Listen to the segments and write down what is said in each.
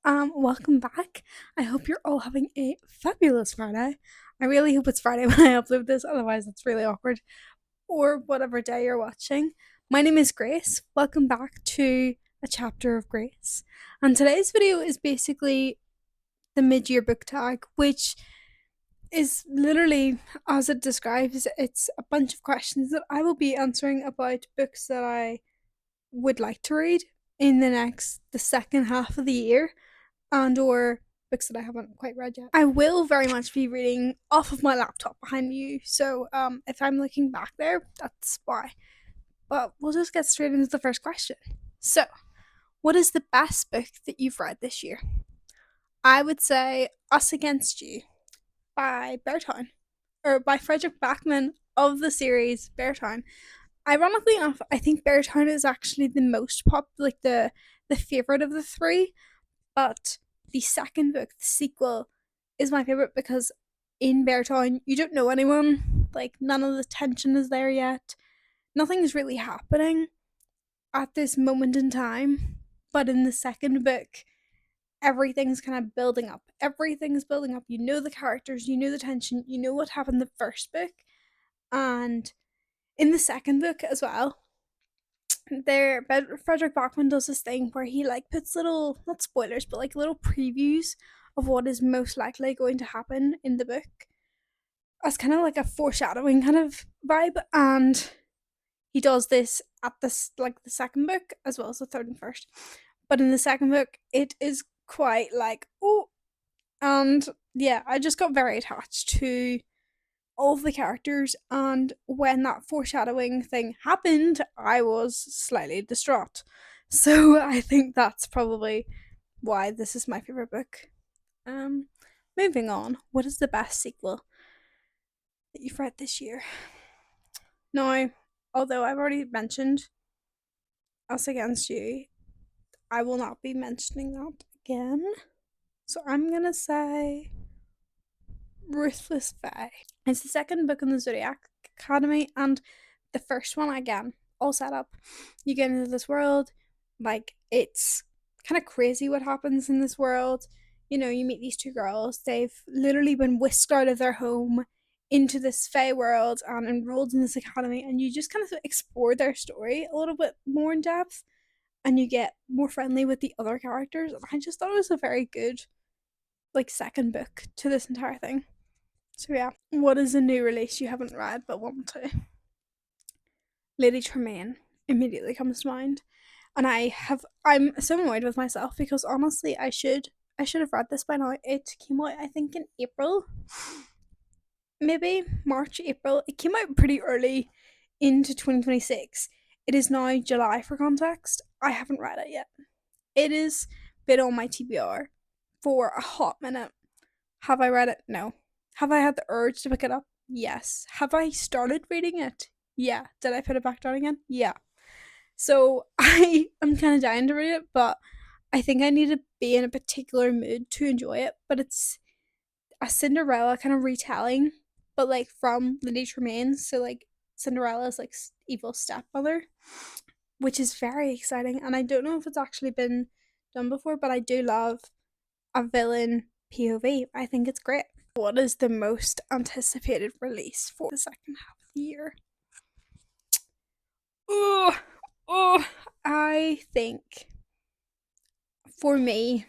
Welcome back. I hope you're all having a fabulous Friday. I really hope it's Friday when I upload this, otherwise it's really awkward. Or whatever day you're watching. My name is Grace. Welcome back to a chapter of Grace. And today's video is basically the mid-year book tag, which is literally, as it describes, it's a bunch of questions that I will be answering about books that I would like to read in the second half of the year, and or books that I haven't quite read yet. I will very much be reading off of my laptop behind you, so if I'm looking back there, that's why. But we'll just get straight into the first question. So, what is the best book that you've read this year? I would say Us Against You by Beartown, or by Frederick Backman of the series Beartown. Ironically enough, I think Beartown is actually the most like the favorite of the three, but the second book, the sequel, is my favorite because in Beartown you don't know anyone. Like, none of the tension is there yet. Nothing's really happening at this moment in time. But in the second book, everything's kind of building up. Everything's building up. You know the characters, you know the tension, you know what happened in the first book. And in the second book as well, Frederick Bachman does this thing where he like puts little, not spoilers, but like little previews of what is most likely going to happen in the book as kind of like a foreshadowing kind of vibe. And he does this at this like the second book as well as the third and first. But in the second book, it is quite like, oh, and yeah, I just got very attached to all of the characters, and when that foreshadowing thing happened, I was slightly distraught. So I think that's probably why this is my favorite book. Um, Moving on, what is the best sequel that you've read this year? Now, although I've already mentioned Us Against You, I will not be mentioning that again. So I'm gonna say Ruthless Fae. It's the second book in the Zodiac Academy, and the first one, again, all set up. You get into this world, like, it's kind of crazy what happens in this world. You know, you meet these two girls, they've literally been whisked out of their home into this Fae world and enrolled in this academy, and you just kind of explore their story a little bit more in depth, and you get more friendly with the other characters. And I just thought it was a very good, like, second book to this entire thing. So yeah, what is a new release you haven't read but want to? Lady Tremaine immediately comes to mind, and I'm so annoyed with myself because honestly, I should have read this by now. It came out, I think, in April, maybe March, April. It came out pretty early into 2026. It is now July for context. I haven't read it yet. It has been on my TBR for a hot minute. Have I read it? No. Have I had the urge to pick it up? Yes. Have I started reading it? Yeah. Did I put it back down again? Yeah. So I am kind of dying to read it, but I think I need to be in a particular mood to enjoy it. But it's a Cinderella kind of retelling, but like from Lady Tremaine. So like Cinderella's like evil stepmother, which is very exciting. And I don't know if it's actually been done before, but I do love a villain POV. I think it's great. What is the most anticipated release for the second half of the year? Oh, oh, I think for me,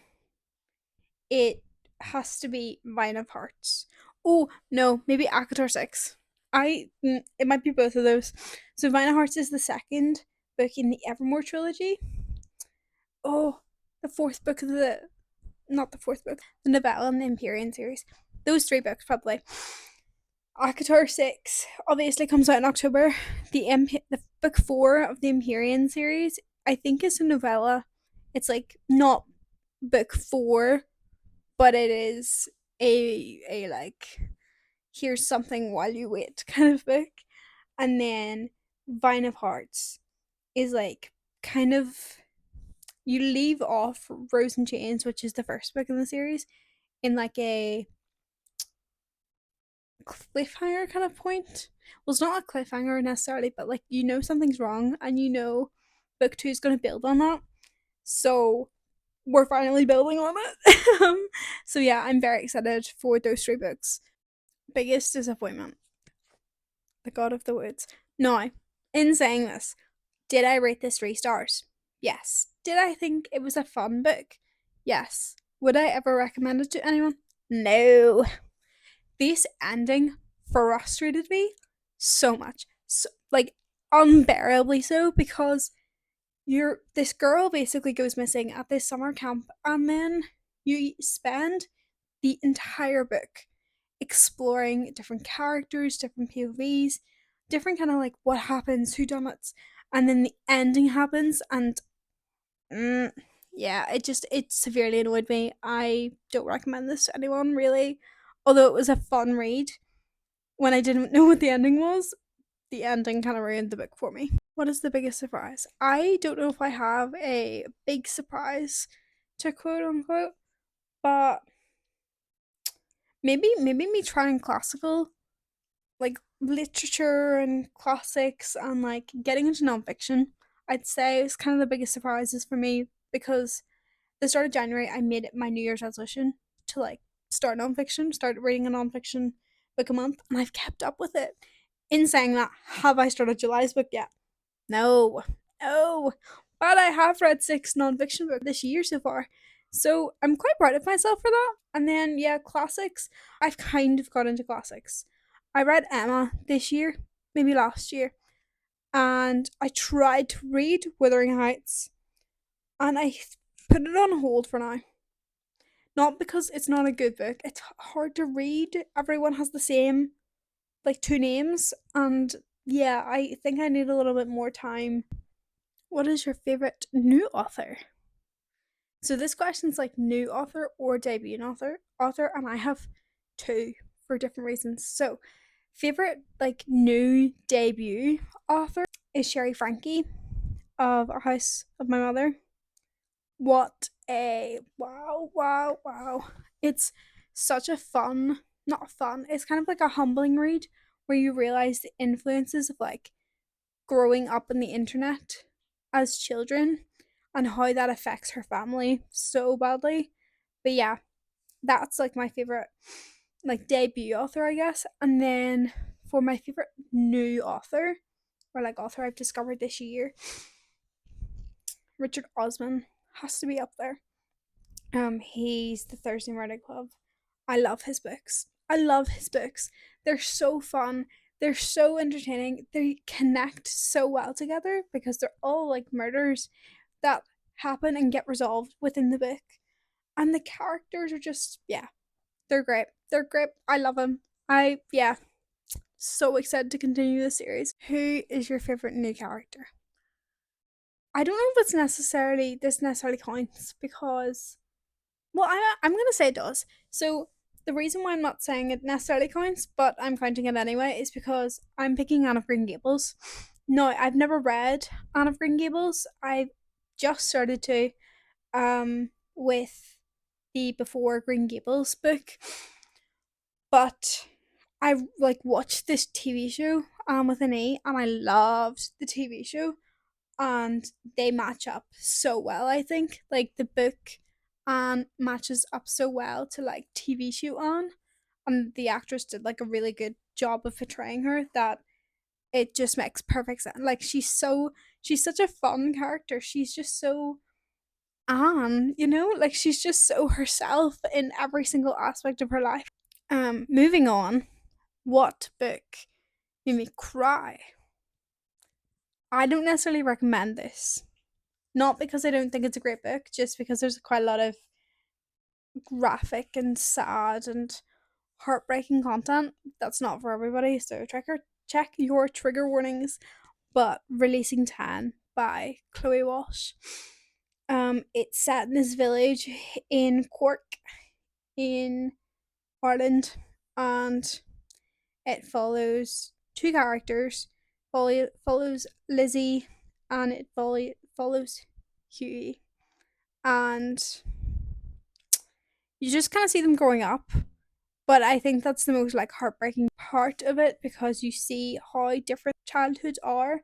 it has to be Vine of Hearts. Oh, no, maybe Akatar 6. It might be both of those. So Vine of Hearts is the second book in the Evermore trilogy. Oh, the fourth book of the, not the fourth book, the novella in the Empyrean series. Those three books, probably. Akatar 6 obviously comes out in October. The book 4 of the Empyrean series, I think, is a novella. It's like not book 4, but it is a like, here's something while you wait kind of book. And then Vine of Hearts is like kind of, you leave off Rose and Chains, which is the first book in the series, in like a cliffhanger kind of point. Well, it's not a cliffhanger necessarily, but like, something's wrong, and book 2 is going to build on that. So we're finally building on it. So yeah, I'm very excited for those three books. Biggest disappointment, The God of the Woods. Now, in saying this, did I rate this 3 stars? Yes. Did I think it was a fun book? Yes. Would I ever recommend it to anyone? No. This ending frustrated me so much. So, like, unbearably so, because this girl basically goes missing at this summer camp, and then you spend the entire book exploring different characters, different POVs, different kind of like what happens, who done it, and then the ending happens, and mm, yeah, it severely annoyed me. I don't recommend this to anyone really, although it was a fun read. When I didn't know what the ending was, the ending kind of ruined the book for me. What is the biggest surprise? I don't know if I have a big surprise to quote unquote, but maybe me trying classical like literature and classics and like getting into nonfiction. I'd say is kind of the biggest surprises for me because the start of January I made it my New Year's resolution to like start nonfiction, start reading a nonfiction book a month, and I've kept up with it. In saying that, have I started July's book yet? No, no. But I have read 6 nonfiction books this year so far. So I'm quite proud of myself for that. And then, yeah, classics. I've kind of got into classics. I read Emma this year, maybe last year, and I tried to read Wuthering Heights, and I put it on hold for now. Not because it's not a good book, it's hard to read. Everyone has the same, like, 2 names, and yeah, I think I need a little bit more time. What is your favorite new author? So this question's like new author or debut author, and I have two for different reasons. So favorite like new debut author is Sherry Frankie of Our House of My Mother. What a wow. It's such a fun, not fun, it's kind of like a humbling read where you realize the influences of like growing up on the internet as children and how that affects her family so badly. But yeah, that's like my favorite like debut author, I guess. And then for my favorite new author or like author I've discovered this year, Richard Osman has to be up there. He's the Thursday Writing Club. I love his books. I love his books. They're so fun. They're so entertaining. They connect so well together because they're all like murders that happen and get resolved within the book. And the characters are just, yeah, they're great. They're great. I love them. Yeah, so excited to continue the series. Who is your favorite new character? I don't know if this necessarily counts because, well, I'm gonna say it does. So the reason why I'm not saying it necessarily counts, but I'm counting it anyway, is because I'm picking Anne of Green Gables. No, I've never read Anne of Green Gables. I've just started to, with the Before Green Gables book, but I like watched this TV show, with an E, and I loved the TV show, and they match up so well. I think like the book matches up so well to like TV show on, and the actress did like a really good job of portraying her that it just makes perfect sense. Like she's such a fun character. She's just so like she's just so herself in every single aspect of her life. Moving on, what book made me cry? I don't necessarily recommend this. Not because I don't think it's a great book, just because there's quite a lot of graphic and sad and heartbreaking content that's not for everybody. So check your trigger warnings. But Releasing 10 by Chloe Walsh. It's set in this village in Cork in Ireland, and it follows two characters. Follows Lizzie, and it follows Hughie, and you just kind of see them growing up. But I think that's the most like heartbreaking part of it because you see how different childhoods are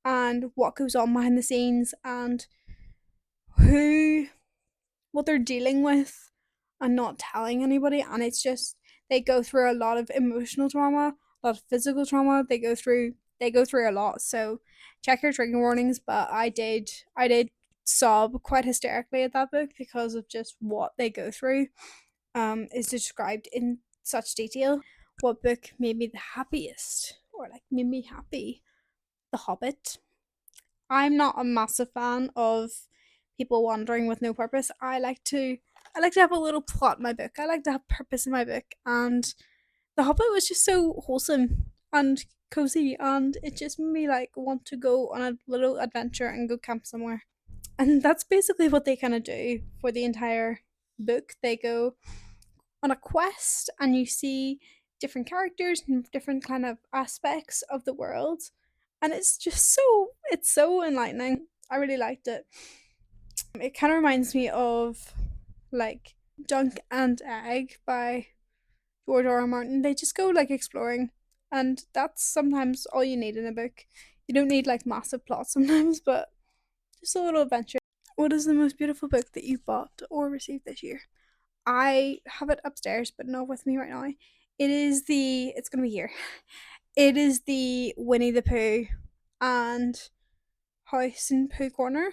and what goes on behind the scenes and who what they're dealing with and not telling anybody, and it's just they go through a lot of emotional trauma, a lot of physical trauma. They go through a lot. So check your trigger warnings, but I did sob quite hysterically at that book because of just what they go through is described in such detail. What book made me the happiest or like made me happy? The Hobbit. I'm not a massive fan of people wandering with no purpose. I like to have a little plot in my book. I like to have purpose in my book, and The Hobbit was just so wholesome and cozy, and it just made me like want to go on a little adventure and go camp somewhere. And that's basically what they kind of do for the entire book. They go on a quest, and you see different characters and different kind of aspects of the world, and it's so enlightening. I really liked it. It kind of reminds me of like Dunk and Egg by George R. R. Martin. They just go like exploring, and that's sometimes all you need in a book. You don't need like massive plots sometimes, but just a little adventure. What is the most beautiful book that you bought or received this year? I have it upstairs, but not with me right now. It's gonna be here. It is the Winnie the Pooh and House in Pooh Corner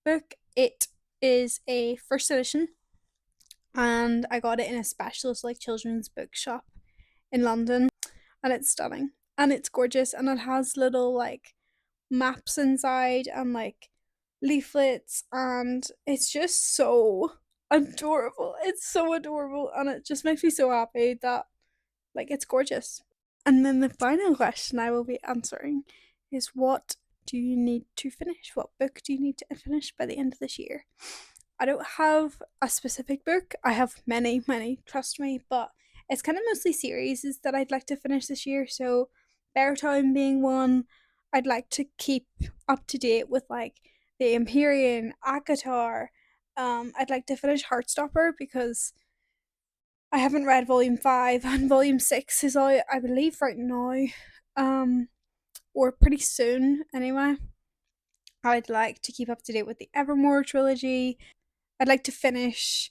book. It is a first edition, and I got it in a specialist like children's bookshop in London, and it's stunning and it's gorgeous, and it has little like maps inside and like leaflets, and it's just so adorable. It's so adorable, and it just makes me so happy that like it's gorgeous. And then the final question I will be answering is, what do you need to finish? What book do you need to finish by the end of this year? I don't have a specific book. I have many, many, trust me, but it's kind of mostly series that I'd like to finish this year. So, Bear Town being one. I'd like to keep up to date with like the Empyrean, Akatar. I'd like to finish Heartstopper because I haven't read Volume 5, and Volume 6 is out, I believe, right now. Um, or pretty soon, anyway. I'd like to keep up to date with the Evermore trilogy. I'd like to finish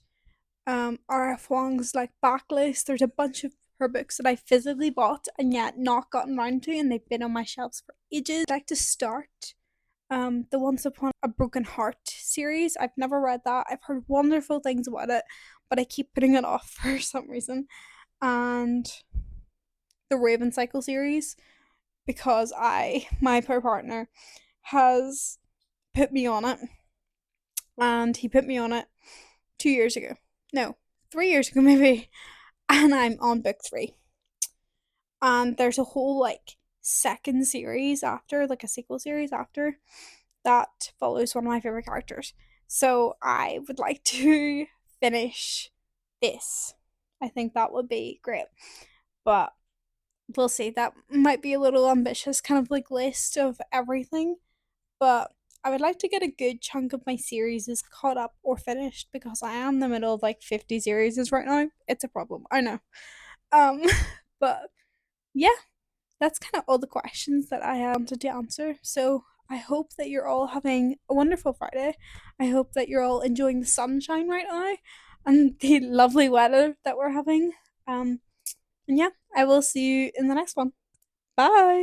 R.F. Huang's like backlist. There's a bunch of her books that I physically bought and yet not gotten around to, and they've been on my shelves for ages. I'd like to start the Once Upon a Broken Heart series. I've never read that. I've heard wonderful things about it, but I keep putting it off for some reason. And the Raven Cycle series, because my poor partner has put me on it, and he put me on it 2 years ago. No, 3 years ago maybe, and I'm on book three. And there's a whole like second series after, like a sequel series after, that follows one of my favorite characters. So I would like to finish this. I think that would be great. But we'll see. That might be a little ambitious, kind of like list of everything. But I would like to get a good chunk of my series is caught up or finished, because I am in the middle of like 50 series right now. It's a problem. I know. Um but yeah, that's kind of all the questions that I wanted to answer. So I hope that you're all having a wonderful Friday. I hope that you're all enjoying the sunshine right now and the lovely weather that we're having. And yeah, I will see you in the next one. Bye.